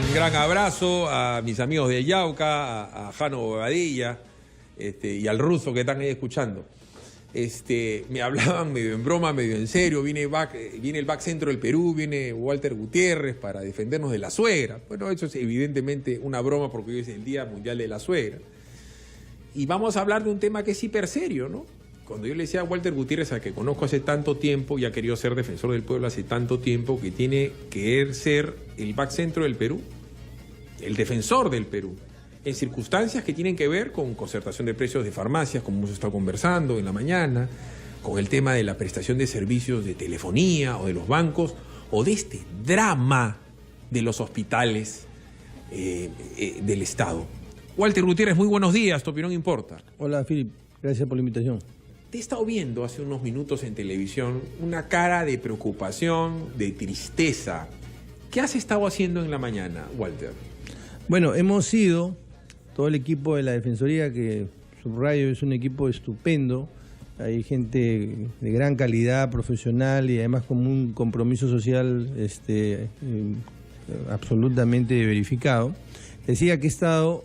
Un gran abrazo a mis amigos de Yauca, a Jano Bobadilla y al ruso que están ahí escuchando. Me hablaban medio en broma, medio en serio. Viene el back centro del Perú, viene Walter Gutiérrez para defendernos de la suegra. Bueno, eso es evidentemente una broma porque hoy es el Día Mundial de la Suegra. Y vamos a hablar de un tema que es hiper serio, ¿no? Cuando yo le decía a Walter Gutiérrez, a que conozco hace tanto tiempo y ha querido ser defensor del pueblo hace tanto tiempo, que tiene que ser el back centro del Perú, el defensor del Perú, en circunstancias que tienen que ver con concertación de precios de farmacias, como hemos estado conversando en la mañana, con el tema de la prestación de servicios de telefonía o de los bancos, o de este drama de los hospitales del Estado. Walter Gutiérrez, muy buenos días, tu opinión importa. Hola, Philip, gracias por la invitación. Te he estado viendo hace unos minutos en televisión una cara de preocupación, de tristeza. ¿Qué has estado haciendo en la mañana, Walter? Bueno, hemos sido, todo el equipo de la Defensoría, que subrayo es un equipo estupendo, hay gente de gran calidad profesional y además con un compromiso social absolutamente verificado. Decía que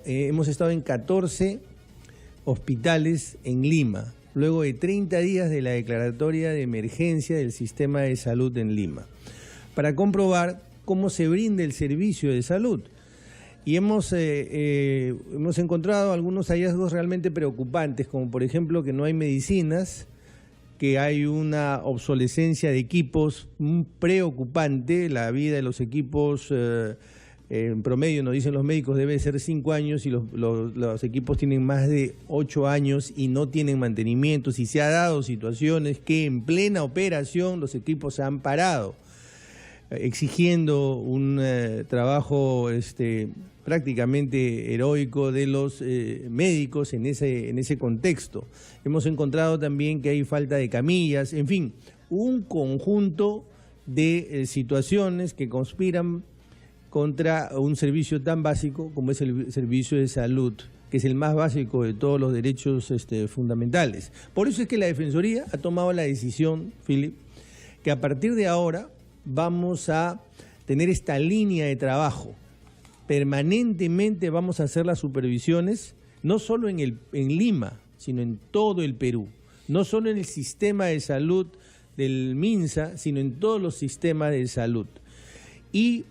hemos estado en 14 hospitales en Lima, luego de 30 días de la declaratoria de emergencia del sistema de salud en Lima, para comprobar cómo se brinda el servicio de salud. Y hemos encontrado algunos hallazgos realmente preocupantes, como por ejemplo que no hay medicinas, que hay una obsolescencia de equipos preocupante, la vida de los equipos en promedio, nos dicen los médicos, debe ser 5 años y los equipos tienen más de 8 años y no tienen mantenimiento. Y se ha dado situaciones que en plena operación los equipos se han parado, exigiendo un trabajo prácticamente heroico de los médicos en ese contexto. Hemos encontrado también que hay falta de camillas, en fin, un conjunto de situaciones que conspiran contra un servicio tan básico como es el servicio de salud, que es el más básico de todos los derechos fundamentales. Por eso es que la Defensoría ha tomado la decisión, Philip, que a partir de ahora vamos a tener esta línea de trabajo. Permanentemente vamos a hacer las supervisiones, no solo en Lima, sino en todo el Perú. No solo en el sistema de salud del MINSA, sino en todos los sistemas de salud. Y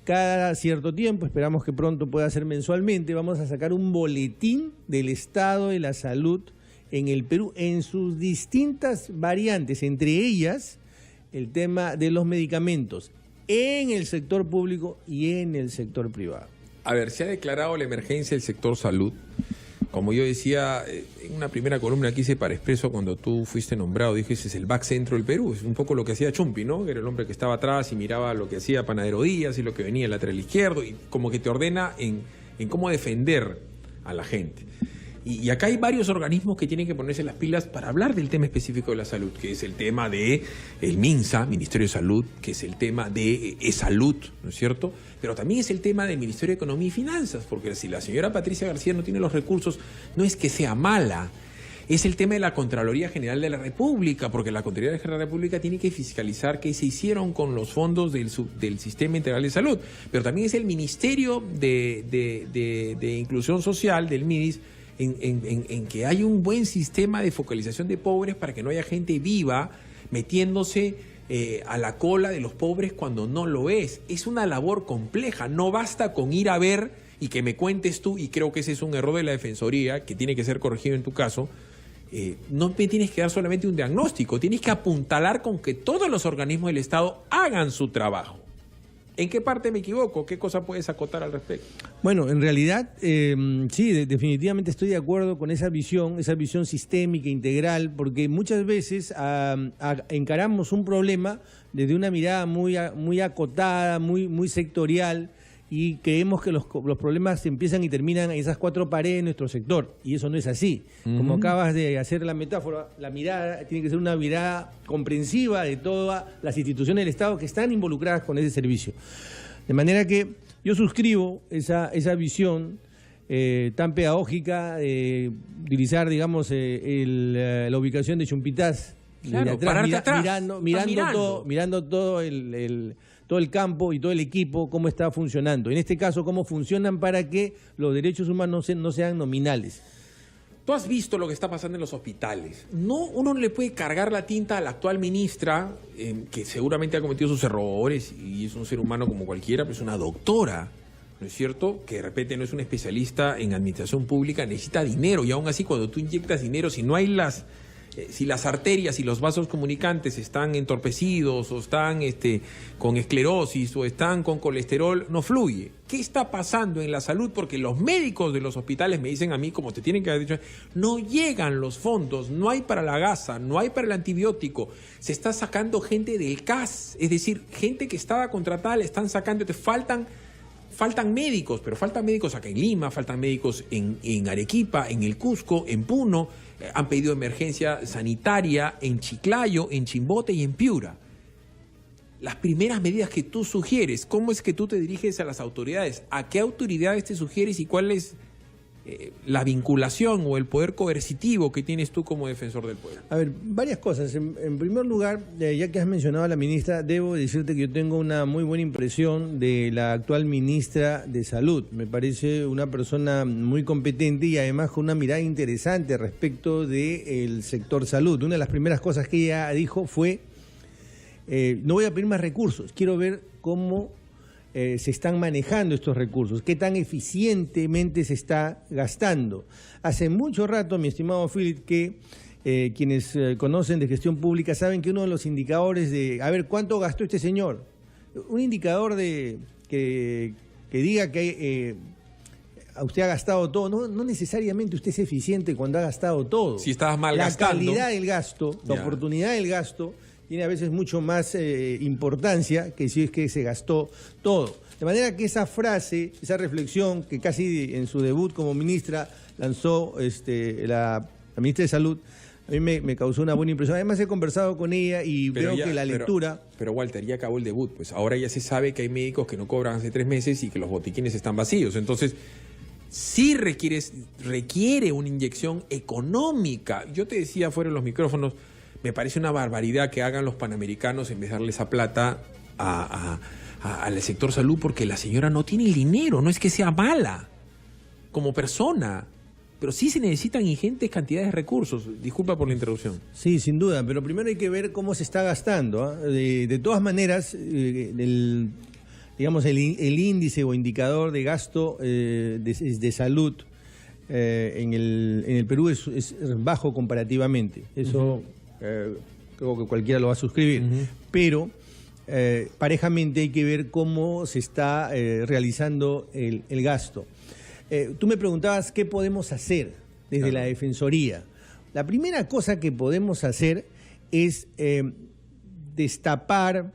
cada cierto tiempo, esperamos que pronto pueda ser mensualmente, vamos a sacar un boletín del estado de la salud en el Perú, en sus distintas variantes, entre ellas el tema de los medicamentos en el sector público y en el sector privado. A ver, se ha declarado la emergencia del sector salud. Como yo decía en una primera columna que hice para Expreso cuando tú fuiste nombrado, dije, ese es el back centro del Perú. Es un poco lo que hacía Chumpi, ¿no? Que era el hombre que estaba atrás y miraba lo que hacía Panadero Díaz y lo que venía el lateral izquierdo, y como que te ordena en cómo defender a la gente. Y acá hay varios organismos que tienen que ponerse las pilas para hablar del tema específico de la salud, que es el tema de el MINSA, Ministerio de Salud, que es el tema de E-Salud, ¿no es cierto? Pero también es el tema del Ministerio de Economía y Finanzas, porque si la señora Patricia García no tiene los recursos, no es que sea mala, es el tema de la Contraloría General de la República, porque la Contraloría General de la República tiene que fiscalizar qué se hicieron con los fondos del Sistema Integral de Salud, pero también es el Ministerio de Inclusión Social, del MIDIS, en que hay un buen sistema de focalización de pobres para que no haya gente viva metiéndose a la cola de los pobres cuando no lo es. Es una labor compleja, no basta con ir a ver y que me cuentes tú, y creo que ese es un error de la Defensoría que tiene que ser corregido en tu caso. No me tienes que dar solamente un diagnóstico, tienes que apuntalar con que todos los organismos del Estado hagan su trabajo. ¿En qué parte me equivoco? ¿Qué cosa puedes acotar al respecto? Bueno, en realidad, sí, definitivamente estoy de acuerdo con esa visión sistémica, integral, porque muchas veces encaramos un problema desde una mirada muy acotada, muy sectorial, y creemos que los problemas empiezan y terminan en esas 4 paredes de nuestro sector, y eso no es así. Como acabas de hacer la metáfora, la mirada tiene que ser una mirada comprensiva de todas las instituciones del Estado que están involucradas con ese servicio. De manera que yo suscribo esa visión tan pedagógica de utilizar, digamos, la ubicación de Chumpitaz. Claro, atrás, mirando todo todo el campo y todo el equipo, cómo está funcionando. En este caso, cómo funcionan para que los derechos humanos no sean nominales. Tú has visto lo que está pasando en los hospitales. Uno no le puede cargar la tinta a la actual ministra, que seguramente ha cometido sus errores y es un ser humano como cualquiera, pero es una doctora, ¿no es cierto? Que de repente no es un especialista en administración pública, necesita dinero. Y aún así, cuando tú inyectas dinero, si no hay si las arterias y los vasos comunicantes están entorpecidos o están con esclerosis o están con colesterol, no fluye. ¿Qué está pasando en la salud? Porque los médicos de los hospitales me dicen a mí, como te tienen que haber dicho, no llegan los fondos, no hay para la gasa, no hay para el antibiótico, se está sacando gente del CAS, es decir, gente que estaba contratada le están sacando, faltan médicos, pero faltan médicos acá en Lima, faltan médicos en Arequipa, en el Cusco, en Puno, han pedido emergencia sanitaria en Chiclayo, en Chimbote y en Piura. Las primeras medidas que tú sugieres, ¿cómo es que tú te diriges a las autoridades? ¿A qué autoridades te sugieres y cuál es la vinculación o el poder coercitivo que tienes tú como defensor del pueblo? A ver, varias cosas. En primer lugar, ya que has mencionado a la ministra, debo decirte que yo tengo una muy buena impresión de la actual ministra de Salud. Me parece una persona muy competente y además con una mirada interesante respecto del sector salud. Una de las primeras cosas que ella dijo fue, no voy a pedir más recursos, quiero ver cómo se están manejando estos recursos, qué tan eficientemente se está gastando. Hace mucho rato, mi estimado Philip, que quienes conocen de gestión pública saben que uno de los indicadores de, a ver, ¿cuánto gastó este señor? Un indicador que diga que usted ha gastado todo, no necesariamente usted es eficiente cuando ha gastado todo. Si estabas mal gastando. La calidad del gasto, la oportunidad del gasto, tiene a veces mucho más importancia que si es que se gastó todo. De manera que esa frase, esa reflexión que casi en su debut como ministra lanzó la ministra de Salud, a mí me causó una buena impresión. Además he conversado con ella y veo que la lectura... Pero Walter, ya acabó el debut, pues ahora ya se sabe que hay médicos que no cobran hace 3 meses y que los botiquines están vacíos. Entonces, sí requiere una inyección económica. Yo te decía fuera de los micrófonos, me parece una barbaridad que hagan los panamericanos en vez de darle esa plata al sector salud, porque la señora no tiene el dinero, no es que sea mala como persona, pero sí se necesitan ingentes cantidades de recursos. Disculpa por la interrupción. Sí, sin duda, pero primero hay que ver cómo se está gastando. De todas maneras, el índice o indicador de gasto de salud en el Perú es bajo comparativamente. Eso... creo que cualquiera lo va a suscribir, pero parejamente hay que ver cómo se está realizando el gasto. Tú me preguntabas qué podemos hacer desde la Defensoría. La primera cosa que podemos hacer es destapar,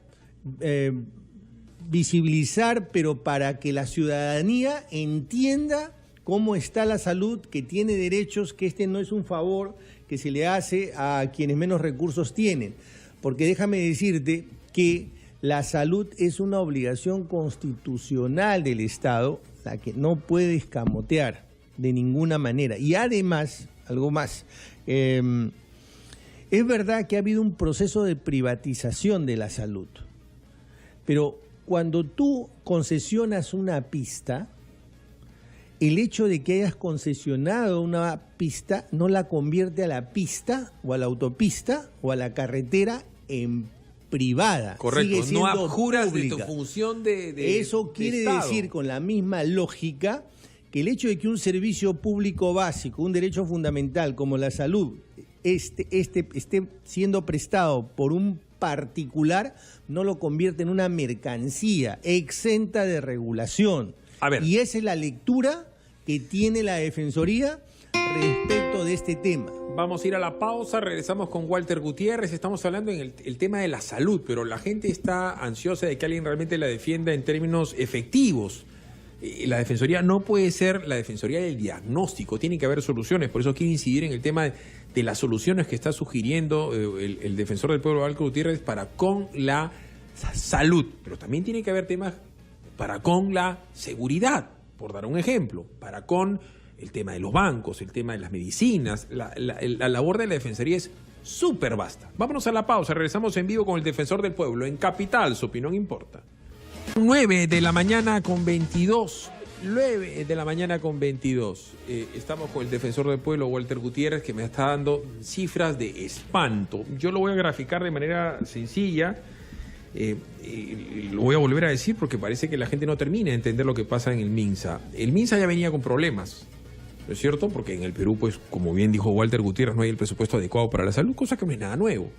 visibilizar, pero para que la ciudadanía entienda cómo está la salud, que tiene derechos, que este no es un favor que se le hace a quienes menos recursos tienen. Porque déjame decirte que la salud es una obligación constitucional del Estado, la que no puede escamotear de ninguna manera. Y además, algo más, es verdad que ha habido un proceso de privatización de la salud, pero cuando tú concesionas una pista, el hecho de que hayas concesionado una pista no la convierte a la pista o a la autopista o a la carretera en privada. Correcto, no abjuras pública. de tu función de Eso quiere Estado. decir, con la misma lógica, que el hecho de que un servicio público básico, un derecho fundamental como la salud, esté siendo prestado por un particular, no lo convierte en una mercancía exenta de regulación. A ver. Y esa es la lectura que tiene la Defensoría respecto de este tema. Vamos a ir a la pausa, regresamos con Walter Gutiérrez. Estamos hablando en el tema de la salud, pero la gente está ansiosa de que alguien realmente la defienda en términos efectivos. La Defensoría no puede ser la Defensoría del diagnóstico, tiene que haber soluciones. Por eso quiero incidir en el tema de las soluciones que está sugiriendo el defensor del pueblo, Walter Gutiérrez, para con la salud. Pero también tiene que haber temas para con la seguridad, por dar un ejemplo, para con el tema de los bancos, el tema de las medicinas. La labor de la Defensoría es súper vasta. Vámonos a la pausa, regresamos en vivo con el defensor del pueblo. En Capital, su opinión importa. 9 de la mañana con 22. 9 de la mañana con 22. Estamos con el defensor del pueblo, Walter Gutiérrez, que me está dando cifras de espanto. Yo lo voy a graficar de manera sencilla. Lo voy a volver a decir porque parece que la gente no termina de entender lo que pasa en el MINSA. El MINSA ya venía con problemas, ¿no es cierto? Porque en el Perú, pues, como bien dijo Walter Gutiérrez, no hay el presupuesto adecuado para la salud, cosa que no es nada nuevo.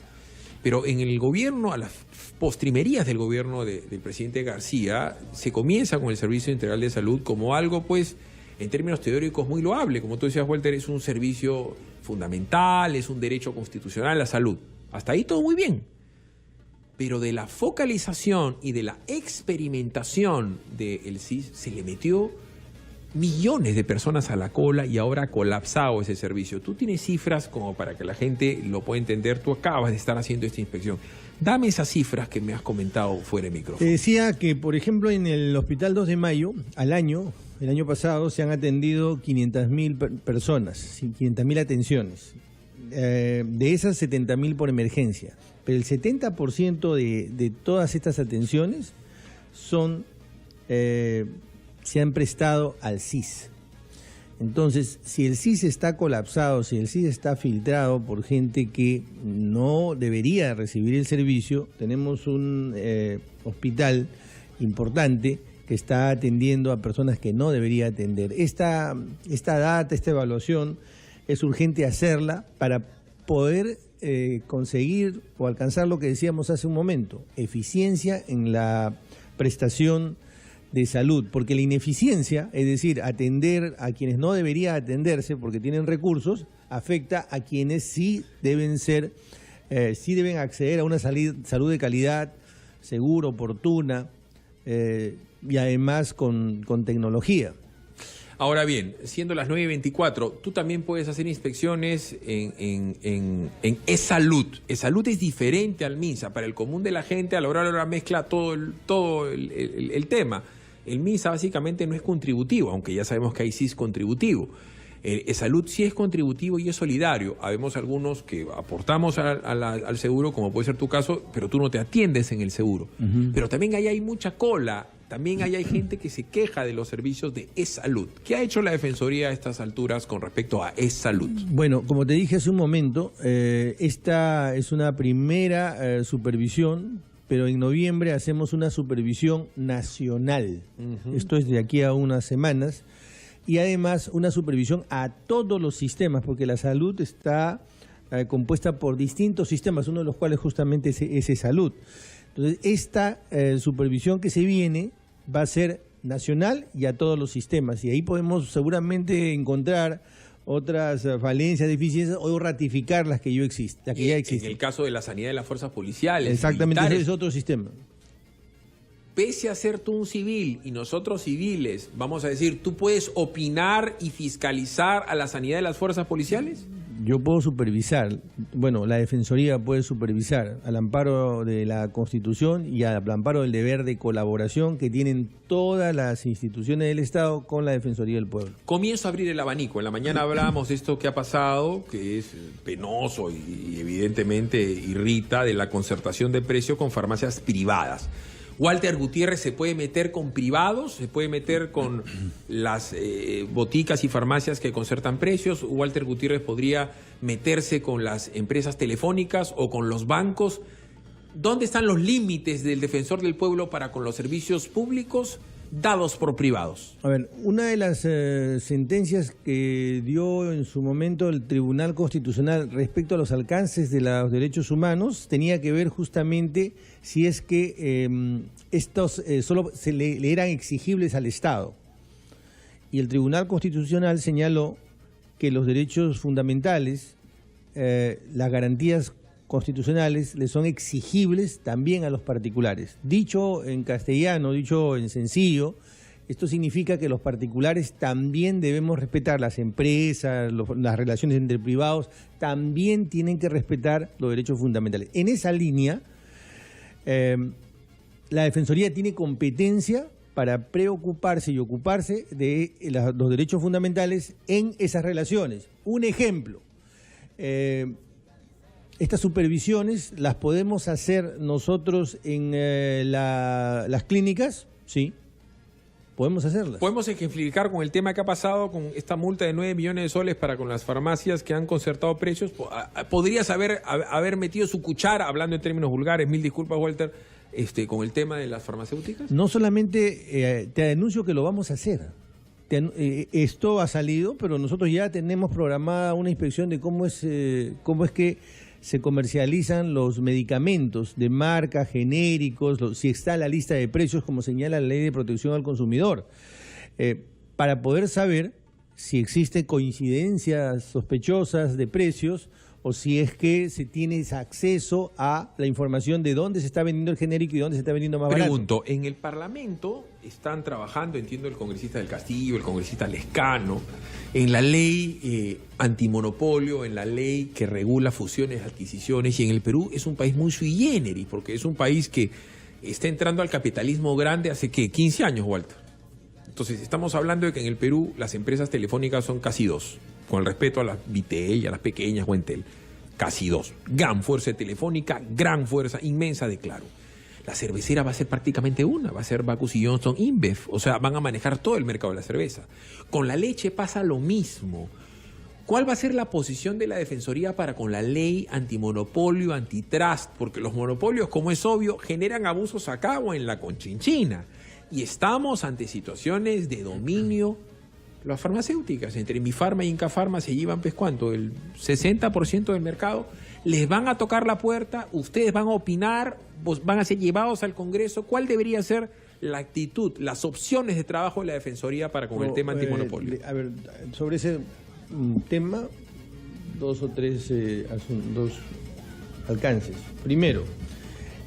Pero en el gobierno, a las postrimerías del gobierno del presidente García, se comienza con el Servicio Integral de Salud como algo, pues, en términos teóricos muy loable. Como tú decías, Walter, es un servicio fundamental, es un derecho constitucional la salud. Hasta ahí todo muy bien. Pero de la focalización y de la experimentación del SIS se le metió millones de personas a la cola y ahora ha colapsado ese servicio. Tú tienes cifras como para que la gente lo pueda entender. Tú acabas de estar haciendo esta inspección. Dame esas cifras que me has comentado fuera de micrófono. Te decía que, por ejemplo, en el Hospital 2 de Mayo, el año pasado, se han atendido 500.000 personas, 500.000 atenciones. De esas, 70.000 por emergencia. Pero el 70% de todas estas atenciones se han prestado al SIS. Entonces, si el SIS está colapsado, si el SIS está filtrado por gente que no debería recibir el servicio, tenemos un hospital importante que está atendiendo a personas que no debería atender. Esta evaluación, es urgente hacerla para poder conseguir o alcanzar lo que decíamos hace un momento, eficiencia en la prestación de salud, porque la ineficiencia, es decir, atender a quienes no debería atenderse porque tienen recursos, afecta a quienes sí deben acceder a una salud de calidad, segura, oportuna y además con tecnología. Ahora bien, siendo las 9:24, tú también puedes hacer inspecciones en e-salud. E-salud es diferente al MINSA. Para el común de la gente, a la hora mezcla todo el tema. El MINSA básicamente no es contributivo, aunque ya sabemos que hay SIS contributivo. E-salud sí es contributivo y es solidario. Habemos algunos que aportamos al seguro, como puede ser tu caso, pero tú no te atiendes en el seguro. Pero también ahí hay mucha cola. También hay gente que se queja de los servicios de e-salud. ¿Qué ha hecho la Defensoría a estas alturas con respecto a e-salud? Bueno, como te dije hace un momento, esta es una primera supervisión, pero en noviembre hacemos una supervisión nacional. Esto es de aquí a unas semanas. Y además una supervisión a todos los sistemas, porque la salud está compuesta por distintos sistemas, uno de los cuales justamente es e-salud. Entonces, esta supervisión que se viene va a ser nacional y a todos los sistemas. Y ahí podemos seguramente encontrar otras falencias, deficiencias o ratificar las que ya existen. En el caso de la sanidad de las fuerzas policiales. Exactamente, ese es otro sistema. Pese a ser tú un civil y nosotros civiles, vamos a decir, ¿tú puedes opinar y fiscalizar a la sanidad de las fuerzas policiales? Yo puedo supervisar, bueno, la Defensoría puede supervisar al amparo de la Constitución y al amparo del deber de colaboración que tienen todas las instituciones del Estado con la Defensoría del Pueblo. Comienzo a abrir el abanico. En la mañana hablábamos de esto que ha pasado, que es penoso y evidentemente irrita, de la concertación de precios con farmacias privadas. Walter Gutiérrez se puede meter con privados, se puede meter con las boticas y farmacias que concertan precios. Walter Gutiérrez podría meterse con las empresas telefónicas o con los bancos. ¿Dónde están los límites del defensor del pueblo para con los servicios públicos dados por privados? A ver, una de las sentencias que dio en su momento el Tribunal Constitucional respecto a los alcances de los derechos humanos tenía que ver justamente si es que estos solo le eran exigibles al Estado. Y el Tribunal Constitucional señaló que los derechos fundamentales, las garantías constitucionales, le son exigibles también a los particulares. Dicho en castellano, dicho en sencillo, esto significa que los particulares también debemos respetar, las empresas, las relaciones entre privados, también tienen que respetar los derechos fundamentales. En esa línea, la Defensoría tiene competencia para preocuparse y ocuparse de los derechos fundamentales en esas relaciones. Un ejemplo, Estas supervisiones las podemos hacer nosotros en las clínicas, sí. Podemos hacerlas. Podemos ejemplificar con el tema que ha pasado con esta multa de 9 millones de soles para con las farmacias que han concertado precios. ¿Podrías haber metido su cuchara, hablando en términos vulgares, mil disculpas, Walter, con el tema de las farmacéuticas? No solamente te anuncio que lo vamos a hacer. Esto ha salido, pero nosotros ya tenemos programada una inspección de cómo es que se comercializan los medicamentos de marca, genéricos, si está la lista de precios, como señala la Ley de Protección al Consumidor, para poder saber si existen coincidencias sospechosas de precios o si es que se tiene acceso a la información de dónde se está vendiendo el genérico y dónde se está vendiendo más barato. Pregunto, en el Parlamento están trabajando, entiendo, el congresista del Castillo, el congresista Lescano, en la ley antimonopolio, en la ley que regula fusiones, adquisiciones, y en el Perú es un país muy sui generis, porque es un país que está entrando al capitalismo grande hace, ¿qué?, 15 años, Walter. Entonces, estamos hablando de que en el Perú las empresas telefónicas son casi 2, con el respeto a las Vitel y a las pequeñas, o Entel, casi 2. Gran fuerza telefónica, gran fuerza inmensa de Claro. La cervecera va a ser prácticamente una, va a ser Bacus y Johnson, InBev, o sea, van a manejar todo el mercado de la cerveza. Con la leche pasa lo mismo. ¿Cuál va a ser la posición de la Defensoría para con la ley antimonopolio, antitrust? Porque los monopolios, como es obvio, generan abusos acá o en la Conchinchina. Y estamos ante situaciones de dominio. Las farmacéuticas, entre Mifarma y Incafarma, se llevan, pues, ¿cuánto? El 60% del mercado. Les van a tocar la puerta, ustedes van a opinar, van a ser llevados al Congreso. ¿Cuál debería ser la actitud, las opciones de trabajo de la Defensoría para con el tema antimonopolio? A ver, sobre ese tema, dos o tres dos alcances. Primero,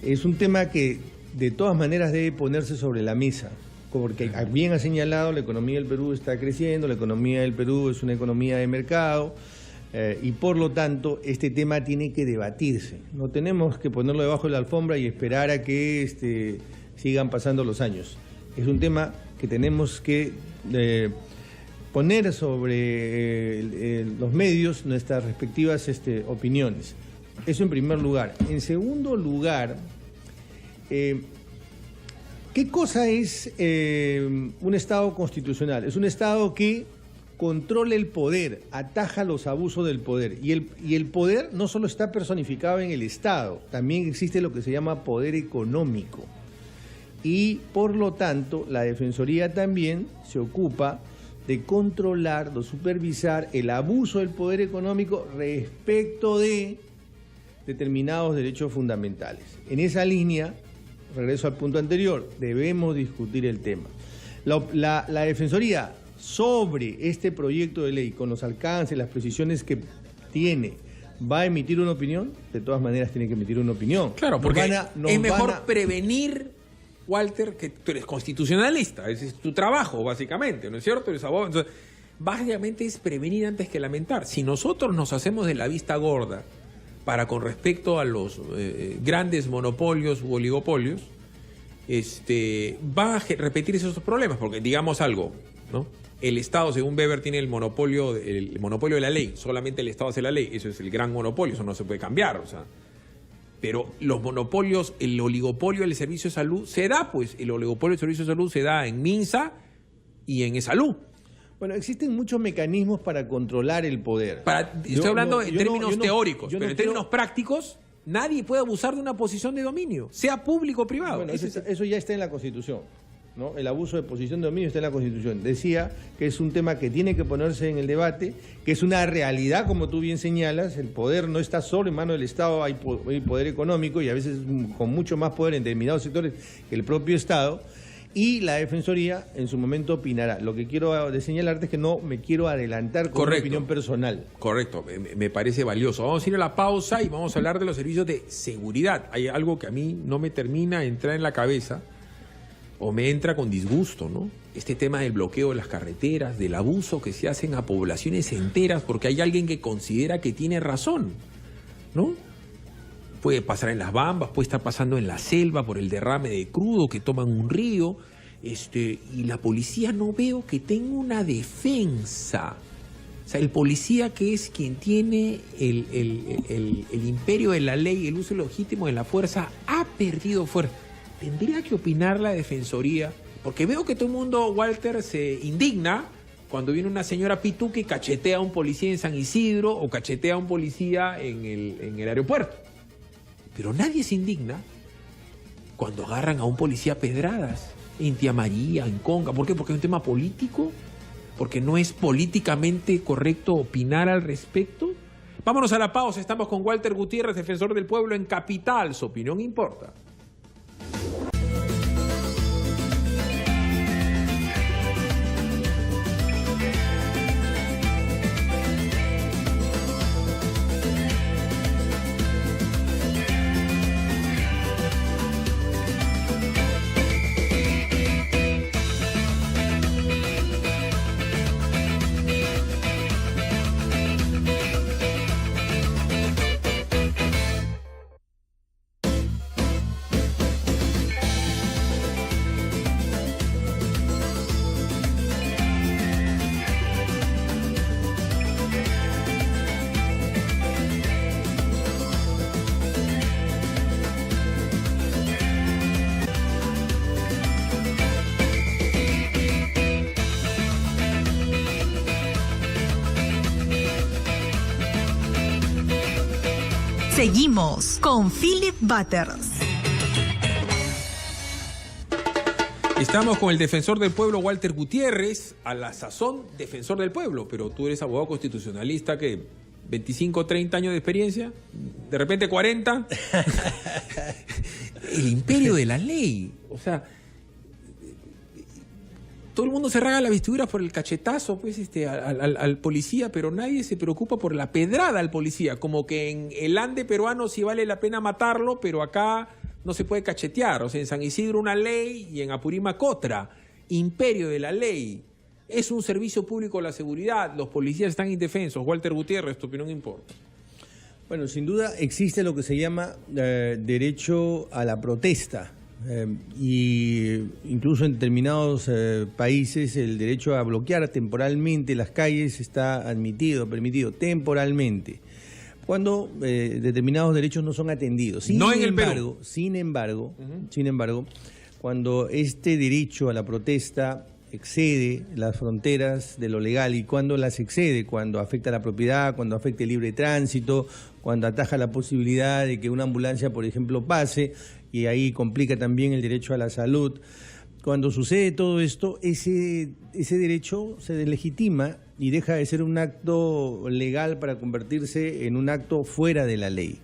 es un tema que de todas maneras debe ponerse sobre la mesa, porque bien ha señalado, la economía del Perú está creciendo, la economía del Perú es una economía de mercado, y por lo tanto este tema tiene que debatirse. No tenemos que ponerlo debajo de la alfombra y esperar a que sigan pasando los años. Es un tema que tenemos que poner sobre los medios nuestras respectivas opiniones. Eso en primer lugar. En segundo lugar, ¿qué cosa es un Estado constitucional? Es un Estado que controla el poder, ataja los abusos del poder. Y el poder no solo está personificado en el Estado, también existe lo que se llama poder económico. Y por lo tanto, la Defensoría también se ocupa de controlar, de supervisar el abuso del poder económico respecto de determinados derechos fundamentales. En esa línea, regreso al punto anterior, debemos discutir el tema. La Defensoría sobre este proyecto de ley, con los alcances, las precisiones que tiene, ¿va a emitir una opinión? De todas maneras tiene que emitir una opinión. Claro, porque es mejor prevenir, Walter, que tú eres constitucionalista, ese es tu trabajo, básicamente, ¿no es cierto? Eres abogado. Entonces, básicamente es prevenir antes que lamentar. Si nosotros nos hacemos de la vista gorda para con respecto a los grandes monopolios u oligopolios, va a repetir esos problemas, porque digamos algo, ¿no? El Estado, según Weber, tiene el monopolio de la ley, solamente el Estado hace la ley, eso es el gran monopolio, eso no se puede cambiar, o sea. Pero los monopolios, el oligopolio del servicio de salud se da, pues, el oligopolio del servicio de salud se da en Minsa y en Salud. Bueno, existen muchos mecanismos para controlar el poder. Estoy hablando en términos teóricos, pero en términos prácticos, nadie puede abusar de una posición de dominio, sea público o privado. Bueno, eso ya está en la Constitución, ¿no? El abuso de posición de dominio está en la Constitución. Decía que es un tema que tiene que ponerse en el debate, que es una realidad, como tú bien señalas. El poder no está solo en manos del Estado, hay poder económico y a veces con mucho más poder en determinados sectores que el propio Estado. Y la Defensoría en su momento opinará. Lo que quiero señalarte es que no me quiero adelantar con una opinión personal. Correcto, me parece valioso. Vamos a ir a la pausa y vamos a hablar de los servicios de seguridad. Hay algo que a mí no me termina de entrar en la cabeza, o me entra con disgusto, ¿no? Este tema del bloqueo de las carreteras, del abuso que se hacen a poblaciones enteras porque hay alguien que considera que tiene razón, ¿no? Puede pasar en las Bambas, puede estar pasando en la selva por el derrame de crudo que toman un río, y la policía no veo que tenga una defensa. O sea, el policía, que es quien tiene el imperio de la ley, el uso legítimo de la fuerza, ha perdido fuerza. Tendría que opinar la Defensoría, porque veo que todo el mundo, Walter, se indigna cuando viene una señora Pituca y cachetea a un policía en San Isidro o cachetea a un policía en el aeropuerto. Pero nadie se indigna cuando agarran a un policía a pedradas en Tía María, en Conga. ¿Por qué? Porque es un tema político, porque no es políticamente correcto opinar al respecto. Vámonos a la pausa. Estamos con Walter Gutiérrez, defensor del pueblo en Capital. Su opinión importa. Seguimos con Philip Butters. Estamos con el defensor del pueblo, Walter Gutiérrez, a la sazón defensor del pueblo, pero tú eres abogado constitucionalista, que 25, 30 años de experiencia, de repente 40. El imperio de la ley. O sea, todo el mundo se rasga la vestidura por el cachetazo, pues, al policía, pero nadie se preocupa por la pedrada al policía. Como que en el Ande peruano sí vale la pena matarlo, pero acá no se puede cachetear. O sea, en San Isidro una ley y en Apurímac otra. Imperio de la ley. Es un servicio público de la seguridad. Los policías están indefensos. Walter Gutiérrez, tu opinión importa. Bueno, sin duda existe lo que se llama derecho a la protesta. Y incluso en determinados países el derecho a bloquear temporalmente las calles está permitido temporalmente, cuando determinados derechos no son atendidos. Sin embargo, cuando este derecho a la protesta excede las fronteras de lo legal, y cuando las excede, cuando afecta a la propiedad, cuando afecta el libre tránsito, cuando ataja la posibilidad de que una ambulancia, por ejemplo, pase, y ahí complica también el derecho a la salud. Cuando sucede todo esto, ese derecho se deslegitima y deja de ser un acto legal para convertirse en un acto fuera de la ley.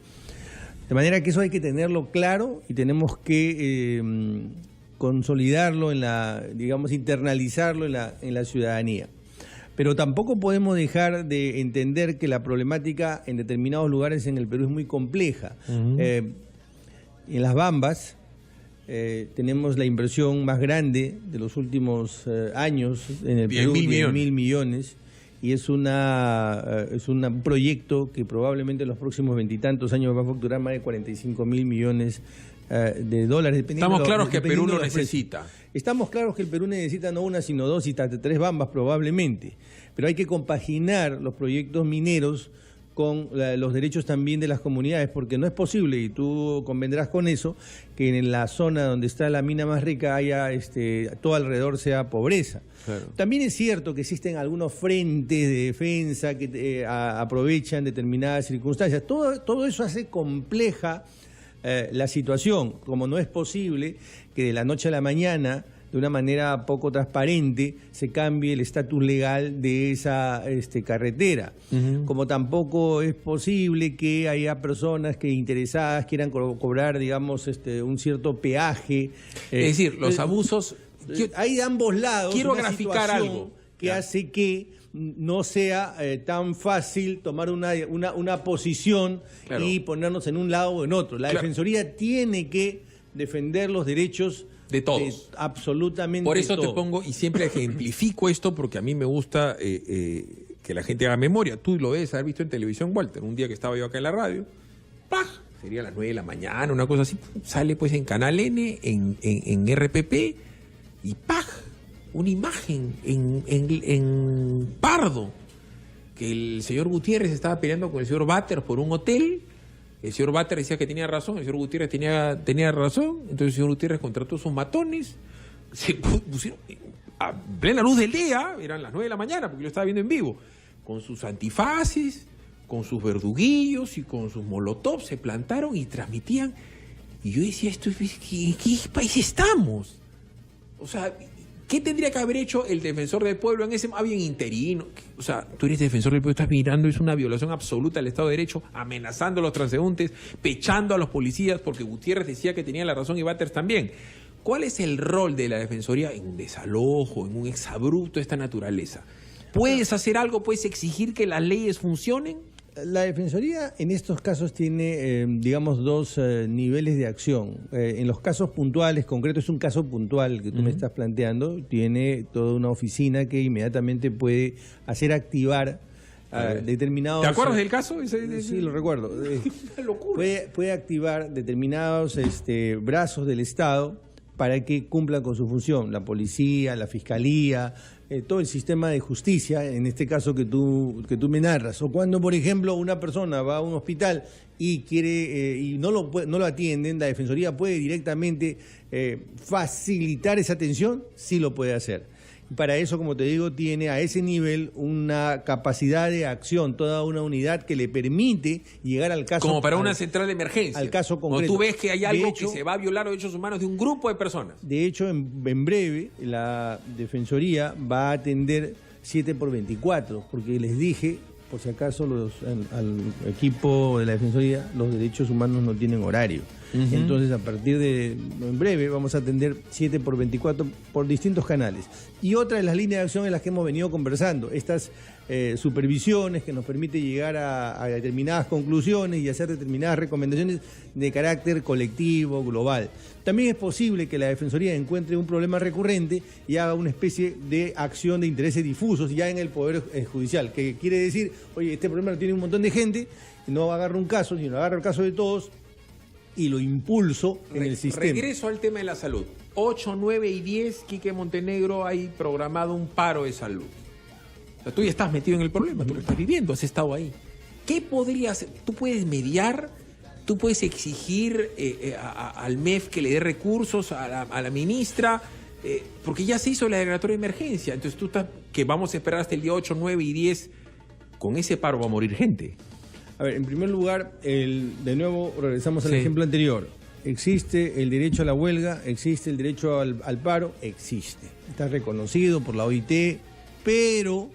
De manera que eso hay que tenerlo claro y tenemos que consolidarlo internalizarlo en la ciudadanía. Pero tampoco podemos dejar de entender que la problemática en determinados lugares en el Perú es muy compleja. En Las Bambas tenemos la inversión más grande de los últimos años en el Perú, 10.000 millones, y es un proyecto que probablemente en los próximos 20 y tantos años va a facturar más de 45.000 millones de dólares. Estamos claros que el Perú lo necesita. Estamos claros que el Perú necesita no una, sino dos y hasta 3 bambas probablemente, pero hay que compaginar los proyectos mineros con los derechos también de las comunidades, porque no es posible, y tú convendrás con eso, que en la zona donde está la mina más rica haya todo alrededor sea pobreza. Claro. También es cierto que existen algunos frentes de defensa que aprovechan determinadas circunstancias. Todo eso hace compleja la situación, como no es posible que de la noche a la mañana, de una manera poco transparente, se cambie el estatus legal de esa carretera. Como tampoco es posible que haya personas que interesadas quieran cobrar, digamos, un cierto peaje. Es decir, los abusos... Hay de ambos lados. Quiero graficar algo que hace que no sea tan fácil tomar una posición y ponernos en un lado o en otro. La Defensoría tiene que defender los derechos de todos. Absolutamente. Por eso todo. te pongo, y siempre ejemplifico esto, porque a mí me gusta que la gente haga memoria. Tú lo debes haber visto en televisión, Walter. Un día que estaba yo acá en la radio, ¡pah! Sería a las 9 de la mañana, una cosa así. Sale pues en Canal N, en RPP, y ¡pah! Una imagen en pardo que el señor Gutiérrez estaba peleando con el señor Batter por un hotel. El señor Batter decía que tenía razón, el señor Gutiérrez tenía razón. Entonces el señor Gutiérrez contrató a sus matones, se pusieron a plena luz del día, eran las 9 de la mañana, porque yo estaba viendo en vivo, con sus antifaces, con sus verduguillos y con sus molotovs, se plantaron y transmitían. Y yo decía, ¿en qué país estamos? O sea, ¿qué tendría que haber hecho el defensor del pueblo en ese... Había un interino. O sea, tú eres defensor del pueblo, estás mirando, es una violación absoluta del Estado de Derecho, amenazando a los transeúntes, pechando a los policías, porque Gutiérrez decía que tenía la razón y Batters también. ¿Cuál es el rol de la Defensoría en un desalojo, en un exabrupto de esta naturaleza? ¿Puedes hacer algo? ¿Puedes exigir que las leyes funcionen? La Defensoría en estos casos tiene, digamos, dos niveles de acción. En los casos puntuales, concretos, es un caso puntual que tú me estás planteando, tiene toda una oficina que inmediatamente puede hacer activar determinados... ¿Te acuerdas del caso? Sí, lo recuerdo. Una locura. Puede activar determinados brazos del Estado para que cumplan con su función, la policía, la fiscalía, todo el sistema de justicia, en este caso que tú me narras. O cuando, por ejemplo, una persona va a un hospital y quiere y no lo atienden, la Defensoría puede directamente facilitar esa atención, sí lo puede hacer. Y para eso, como te digo, tiene a ese nivel una capacidad de acción, toda una unidad que le permite llegar al caso... Como para una central de emergencia. Al caso concreto. Cuando tú ves que hay algo que se va a violar los derechos humanos de un grupo de personas. De hecho, en breve, la Defensoría va a atender 7x24, porque les dije, por si acaso, al equipo de la Defensoría, los derechos humanos no tienen horario. Entonces, a partir de en breve, vamos a atender 7x24 por distintos canales. Y otra de las líneas de acción en las que hemos venido conversando, estas supervisiones que nos permite llegar a determinadas conclusiones y hacer determinadas recomendaciones de carácter colectivo, global. También es posible que la Defensoría encuentre un problema recurrente y haga una especie de acción de intereses difusos ya en el Poder Judicial, que quiere decir, oye, este problema lo tiene un montón de gente, no agarra un caso, sino agarra el caso de todos y lo impulso en el sistema. Regreso al tema de la salud. 8, 9 y 10, Quique Montenegro, hay programado un paro de salud. O sea, tú ya estás metido en el problema, tú lo estás viviendo, has estado ahí. ¿Qué podría hacer? ¿Tú puedes mediar? ¿Tú puedes exigir al MEF que le dé recursos a la ministra? Porque ya se hizo la declaratoria de emergencia. Entonces tú estás, que vamos a esperar hasta el día 8, 9 y 10. Con ese paro va a morir gente. A ver, en primer lugar, de nuevo regresamos al ejemplo anterior. Existe el derecho a la huelga, existe el derecho al paro, existe. Está reconocido por la OIT, pero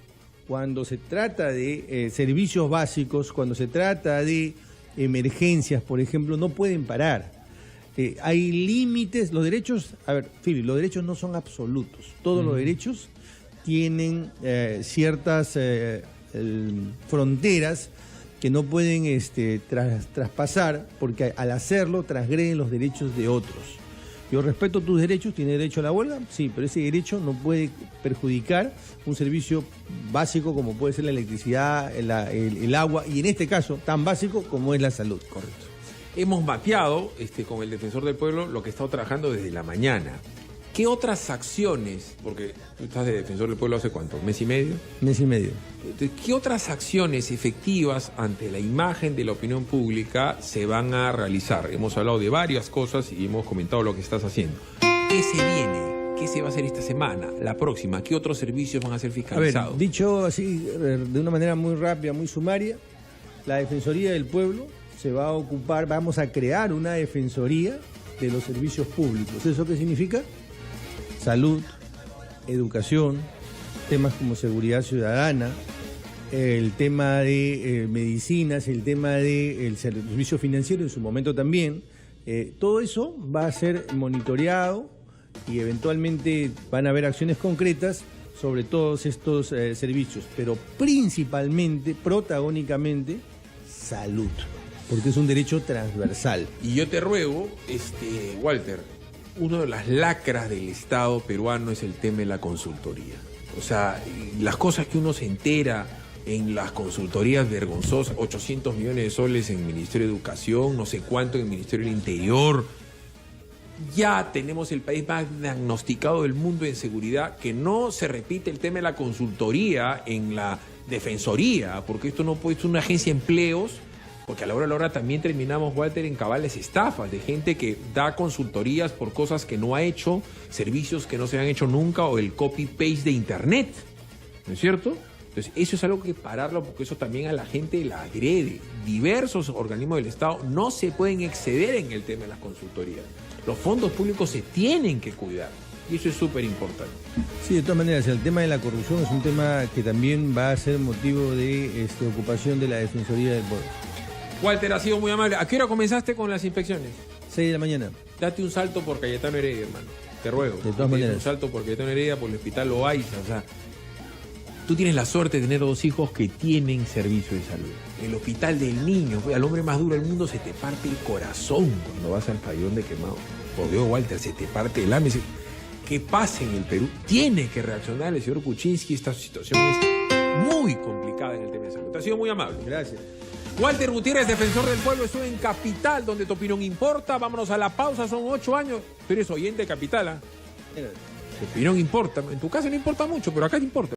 cuando se trata de servicios básicos, cuando se trata de emergencias, por ejemplo, no pueden parar. Hay límites, los derechos, a ver, Philip, los derechos no son absolutos. Todos los derechos tienen ciertas fronteras que no pueden traspasar, porque al hacerlo transgreden los derechos de otros. Yo respeto tus derechos, tienes derecho a la huelga, sí, pero ese derecho no puede perjudicar un servicio básico como puede ser la electricidad, el agua, y en este caso tan básico como es la salud. Correcto. Hemos mapeado con el Defensor del Pueblo lo que he estado trabajando desde la mañana. ¿Qué otras acciones, porque tú estás de Defensor del Pueblo hace cuánto, mes y medio? Mes y medio. ¿Qué otras acciones efectivas ante la imagen de la opinión pública se van a realizar? Hemos hablado de varias cosas y hemos comentado lo que estás haciendo. ¿Qué se viene? ¿Qué se va a hacer esta semana? La próxima, ¿qué otros servicios van a ser fiscalizados? A ver, dicho así, de una manera muy rápida, muy sumaria, la Defensoría del Pueblo se va a ocupar, vamos a crear una Defensoría de los servicios públicos. ¿Eso qué significa? Salud, educación, temas como seguridad ciudadana, el tema de medicinas, el tema del servicio financiero en su momento también. Todo eso va a ser monitoreado y eventualmente van a haber acciones concretas sobre todos estos servicios, pero principalmente, protagónicamente, salud, porque es un derecho transversal. Y yo te ruego, Walter, una de las lacras del Estado peruano es el tema de la consultoría. O sea, las cosas que uno se entera en las consultorías vergonzosas, 800 millones de soles en el Ministerio de Educación, no sé cuánto en el Ministerio del Interior. Ya tenemos el país más diagnosticado del mundo en seguridad, que no se repite el tema de la consultoría en la defensoría, porque esto no puede ser una agencia de empleos, porque a la hora también terminamos, Walter, en cabales estafas de gente que da consultorías por cosas que no ha hecho, servicios que no se han hecho nunca o el copy-paste de internet, ¿no es cierto? Entonces, eso es algo que pararlo porque eso también a la gente la agrede. Diversos organismos del Estado no se pueden exceder en el tema de las consultorías. Los fondos públicos se tienen que cuidar y eso es súper importante. Sí, de todas maneras, el tema de la corrupción es un tema que también va a ser motivo de ocupación de la Defensoría del Pueblo. Walter, ha sido muy amable. ¿A qué hora comenzaste con las inspecciones? 6 de la mañana. Date un salto por Cayetano Heredia, hermano. Te ruego. De todas maneras. Un salto por Cayetano Heredia, por el Hospital Loaiza. O sea, tú tienes la suerte de tener 2 hijos que tienen servicio de salud. El Hospital del Niño, al hombre más duro del mundo, se te parte el corazón cuando vas al pabellón de Quemado. Por Dios, Walter, se te parte el alma. ¿Qué pasa en el Perú? Tiene que reaccionar el señor Kuczynski. Esta situación es muy complicada en el tema de salud. Te ha sido muy amable. Gracias. Walter Gutiérrez, defensor del pueblo, estuvo en Capital, donde tu opinión importa. Vámonos a la pausa, son 8 años. Tú eres oyente de Capital, ¿ah? Tu opinión importa. En tu caso no importa mucho, pero acá te importa.